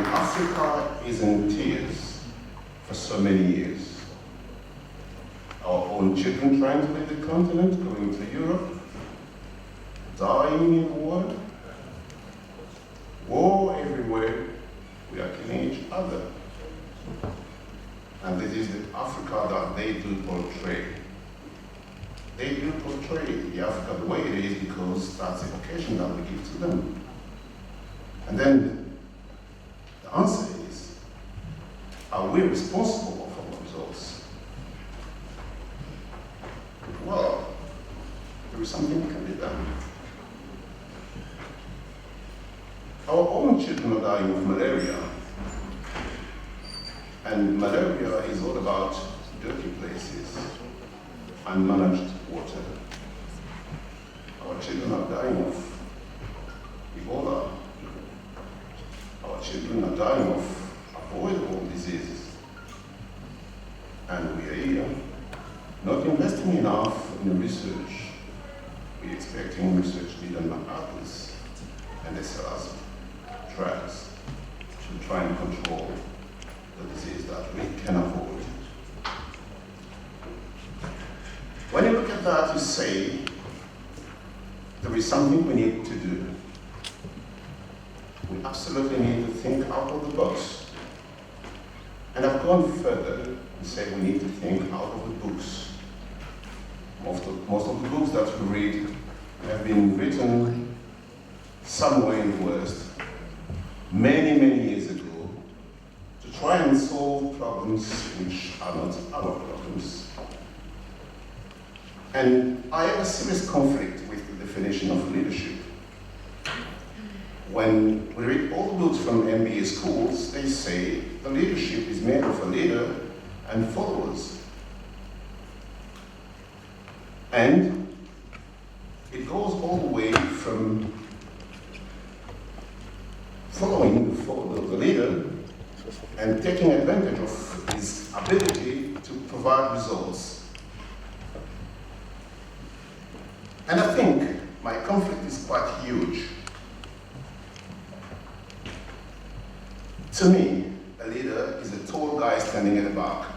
And Africa is in tears for so many years. Our own children trying to leave the continent, going to Europe, dying in the war, war everywhere, we are killing each other. And this is the Africa that they do portray. They do portray the Africa the way it is because that's the occasion that we give to them. And then the answer is, are we responsible for our results? Well, there is something that can be done. Our own children are dying of malaria. And malaria is all about dirty places, unmanaged water. Our children are dying of Ebola. Our children are dying of avoidable diseases. And we are here not investing enough in research. We're expecting research to be done by others, and they sell us drugs to try and control the disease that we can avoid. When you look at that, you say, there is something we need to do. We absolutely need to think out of the box. And I've gone further and said we need to think out of the books. Most of the books that we read have been written somewhere in the West, many, many years ago, to try and solve problems which are not our problems. And I have a serious conflict with the definition of leadership. When we read all the books from MBA schools, they say the leadership is made of a leader and followers. And it goes all the way from following the leader and taking advantage of his ability to provide results. And I think my conflict is quite huge. To me, a leader is a tall guy standing at the back,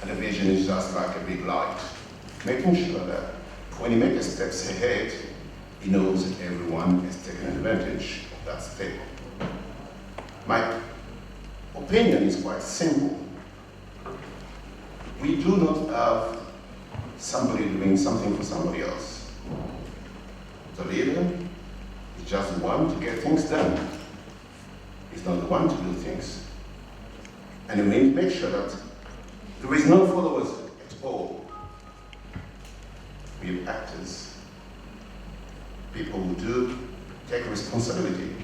and a vision is just like a big light, making sure that when he makes steps ahead, he knows that everyone is taking advantage of that step. My opinion is quite simple. We do not have somebody doing something for somebody else. The leader is just the one to get things done. He's not the one to do things. And we need to make sure that there is no followers at all. We have actors, people who do take responsibility,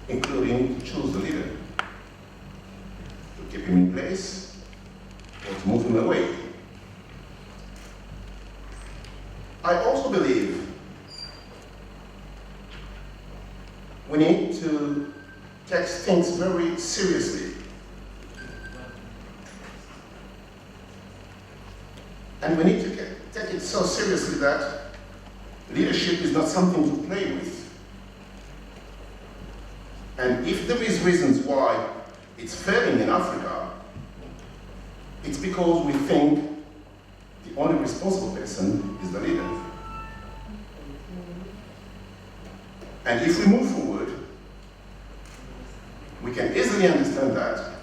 including to choose the leader, to keep him in place or to move him away. I also believe we need to take things very seriously. And we need to take it so seriously that leadership is not something to play with. And if there is reasons why it's failing in Africa, it's because we think the only responsible person is the leader. And if we move forward, we can easily understand that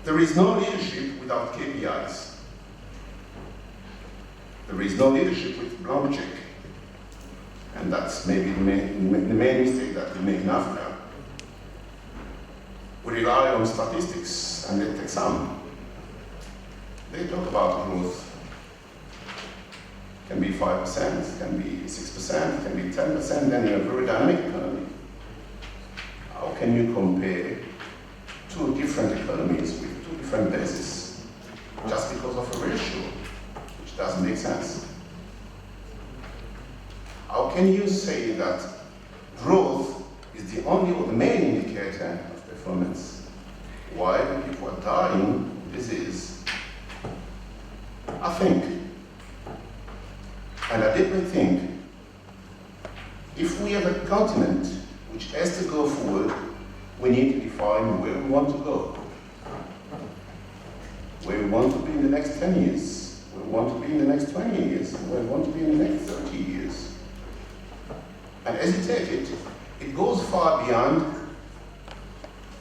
there is no leadership without KPIs. There is no leadership with blank check. And that's maybe the main mistake that we make in Africa. We rely on statistics and they take some. They talk about growth. It can be 5%, it can be 6%, it can be 10%, then you have a very dynamic economy. How can you compare two different economies with two different bases just because of a ratio, which doesn't make sense? How can you say that growth is the only or the main indicator of performance while people are dying of disease? I think, and I deeply think, if we have a continent which has to go forward, we need to define where we want to go. Where we want to be in the next 10 years, where we want to be in the next 20 years, where we want to be in the next 30 years. And as you take it, it goes far beyond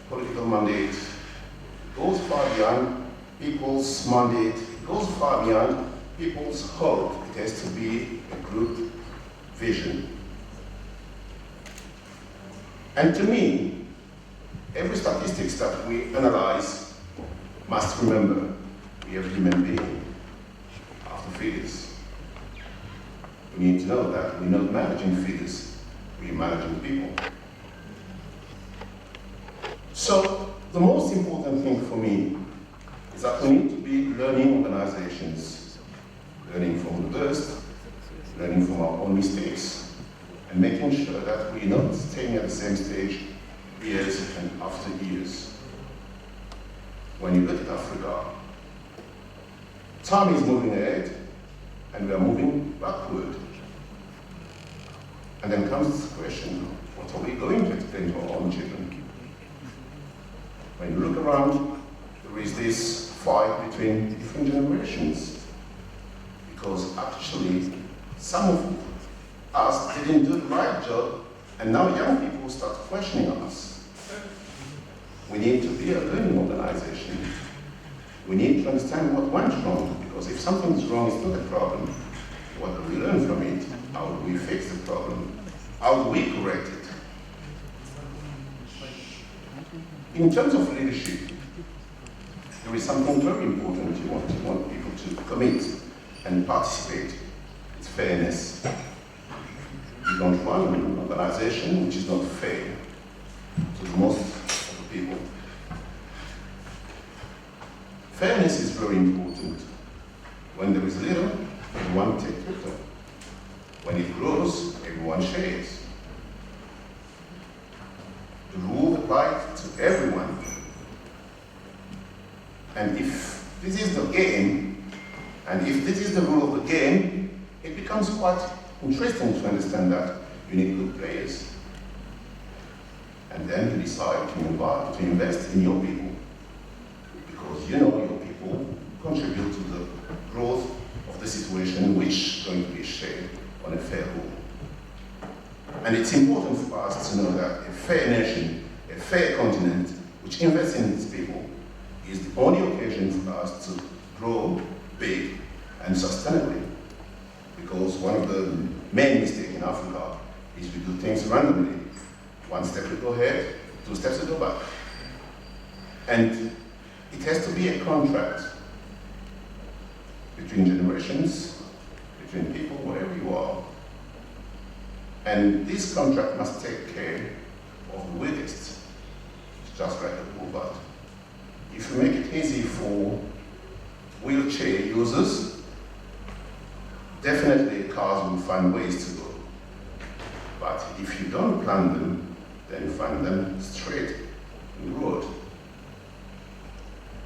political mandate, it goes far beyond people's mandate, it goes far beyond people's hope. It has to be a group vision. And to me, every statistics that we analyze must remember we are human beings after figures. We need to know that we're not managing figures, we're managing people. So the most important thing for me is that we need to be learning organizations, learning from the best, learning from our own mistakes, and making sure that we're not staying at the same stage years and after years. When you look at Africa, time is moving ahead, and we are moving backward. And then comes the question, what are we going to explain to our own children? When you look around, there is this fight between different generations, because actually some of us didn't do the right job, and now young people start questioning us. We need to be a learning organization. We need to understand what went wrong, because if something's wrong, it's not a problem. What do we learn from it? How do we fix the problem? How do we correct it? In terms of leadership, there is something very important you want people to commit and participate. It's fairness. You don't run an organization which is not fair to most of the people. Fairness is very important. When there is little, everyone takes little. When it grows, everyone shares. The rule applies to everyone. And if this is the game, and if this is the rule of the game, it becomes quite interesting to understand that you need good players. And then you decide to invest in your people, because you know your people contribute to the growth of the situation which is going to be shared on a fair rule. And it's important for us to know that a fair nation, a fair continent, which invests in its people, is the only occasion for us to grow big and sustainably. Because one of the main mistakes in Africa is we do things randomly. One step we go ahead, 2 steps we go back. And it has to be a contract between generations, between people, wherever you are. And this contract must take care of the weakest, just like a boulevard. If you make it easy for wheelchair users, definitely cars will find ways to go. But if you don't plan them, then you find them straight in the road.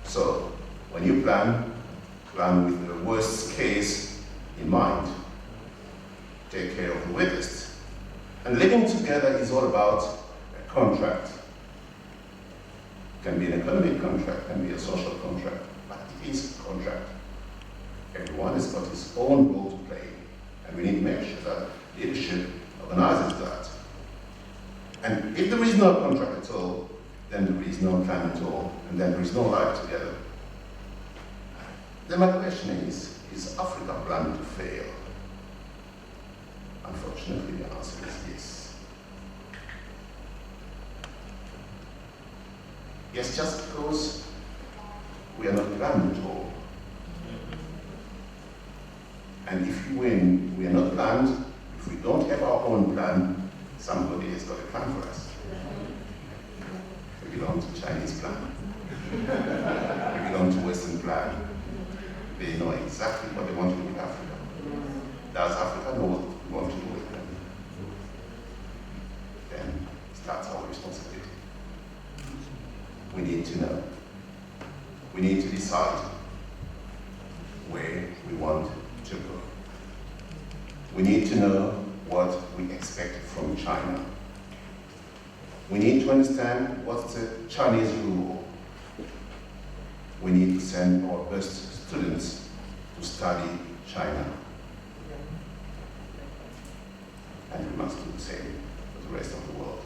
So when you plan with the worst case in mind. Take care of the weakest. And living together is all about a contract. It can be an economic contract, can be a social contract, but it is a contract. Everyone has got his own role to play, and we need to make sure that leadership organizes that. And if there is no contract at all, then there is no plan at all, and then there is no life together. Then my question is Africa planned to fail? Unfortunately, the answer is yes. Yes, just because we are not planned at all. And if we are not planned, if we don't have our own plan, somebody has got a plan for us. We belong to Chinese plan. We belong to Western plan. They know exactly what they want to do with Africa. Does Africa know what we want to do with them? Then starts our responsibility. We need to know. We need to decide where we want to go. We need to know what we expect from China. We need to understand what's the Chinese rule. We need to send our best students to study China. And we must do the same for the rest of the world.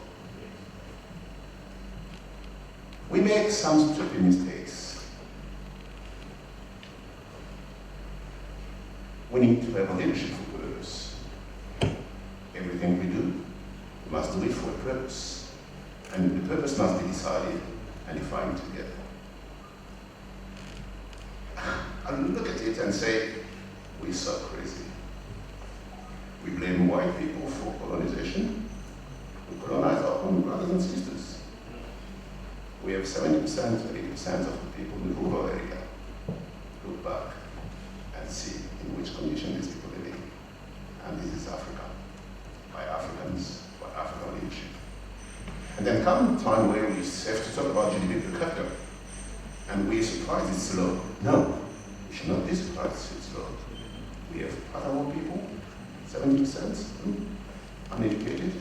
We make some stupid mistakes. We need to have a leadership for purpose. Everything we do, we must do it for a purpose. And the purpose must be decided and defined together. I look at it and say, we're so crazy. We blame white people for colonization. We colonize our own brothers and sisters. We have 70%, 80% of the people in the rural area. Look back and see in which condition these people are living. And this is Africa, by Africans, by African leadership. And then come a time where we have to talk about GDP per capita, and we're surprised it's low. No, we should not be surprised it's low. We have other people, 70% uneducated,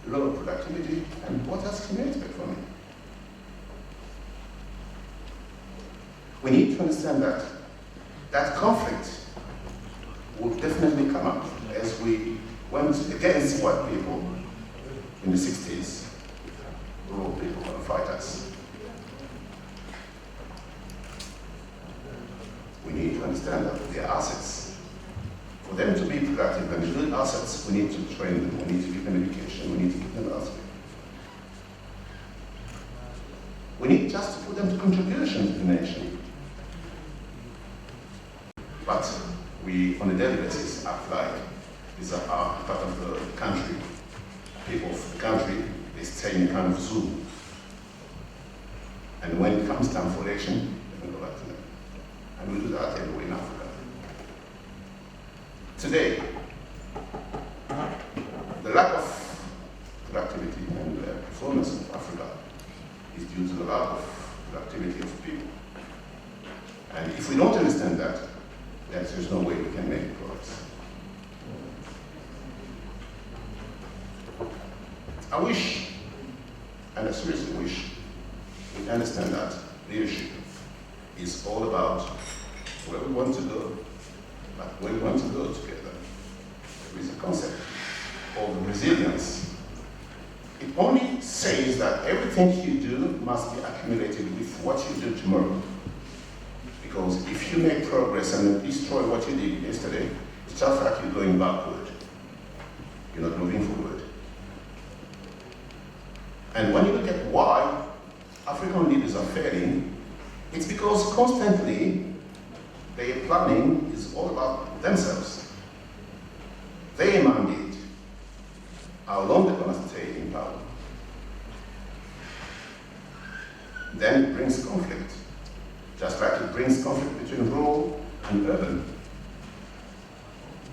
low productivity, and what else can we expect from it? We need to understand that that conflict will definitely come up as we went against white people in the 60s. Rural people want to fight us. We need to understand that they are assets. For them to be productive and build assets, we need to train them, we need to give them education, we need to give them assets. We need just to put them to contribution to the nation. But we, on a daily basis, act like these are part of the country. People of the country, they stay in a kind of zoo. And when it comes time for election, they can go back to them. And we do that everywhere in Africa. Today, the lack of productivity and performance of Africa is due to the lack of productivity of people. And if we don't understand that, then there's no way we can make progress. I wish, and I seriously wish, we understand that leadership is all about where we want to go, but where we want to go together. There is a concept of resilience. It only says that everything you do must be accumulated with what you do tomorrow. Because if you make progress and destroy what you did yesterday, it's just like you're going backward. You're not moving forward. And when you look at why African leaders are failing, it's because constantly their planning is all about themselves. Their mandate, how long they're going to stay in power. Then it brings conflict. Just like it brings conflict between rural and urban.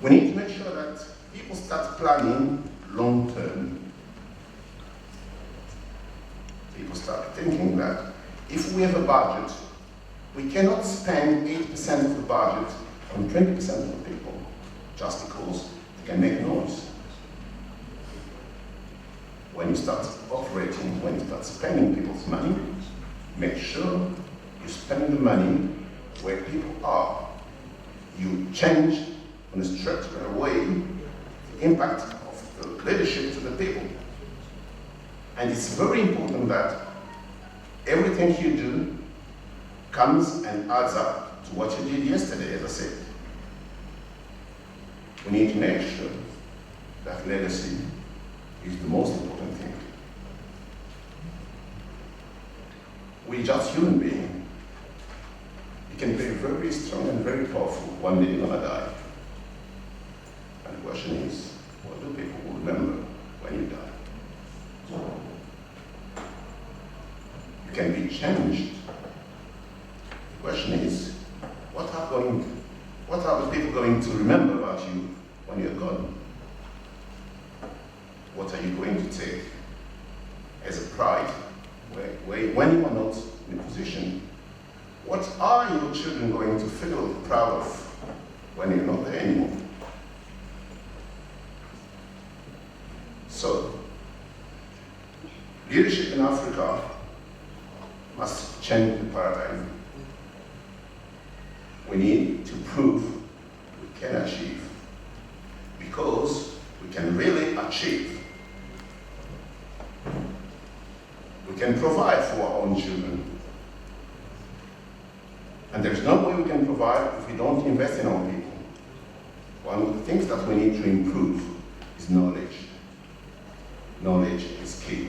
We need to make sure that people start planning long term. People start thinking that if we have a budget, we cannot spend 80% of the budget on 20% of the people just because they can make noise. When you start operating, when you start spending people's money, make sure you spend the money where people are. You change in a structural way the impact of the leadership to the people. And it's very important that everything you do comes and adds up to what you did yesterday, as I said. We need to make sure that legacy is the most important thing. We're just human beings. You can be very strong and very powerful. One day you're going to die. And the question is, what do people remember when you die? You can be changed. The question is, what are the people going to remember about you when you're gone? What are you going to take as a pride when you are not in a position? What are your children going to feel proud of when you're not there anymore? So, Leadership in Africa must change the paradigm. We need to prove we can achieve, because we can really achieve. We can provide for our own children. And there's no way we can provide if we don't invest in our people. One of the things that we need to improve is knowledge. Knowledge is key.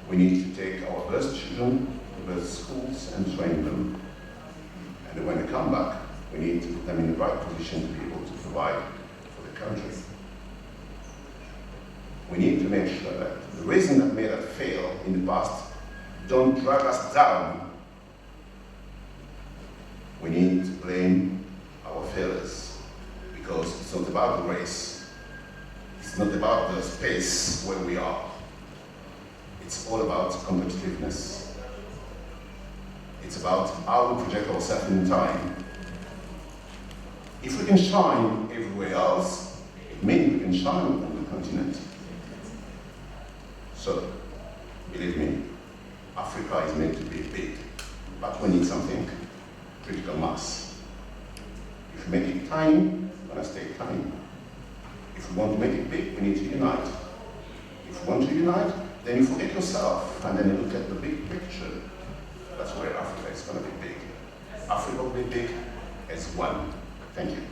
We need to take our best children to best schools and train them. And when they come back, we need to put them in the right position to be able to provide for the country. We need to make sure that the reason that made us fail in the past don't drag us down. We need to blame our failures, because it's not about the race. It's not about the space where we are. It's all about competitiveness. It's about how we project ourselves in time. If we can shine everywhere else, it means we can shine on the continent. So, believe me, Africa is meant to be big, but we need something, critical mass. If we make it tiny, we're going to stay tiny. If we want to make it big, we need to unite. If we want to unite, then you forget yourself, and then you look at the big picture. That's where Africa is going to be big. Africa will be big as one. Thank you.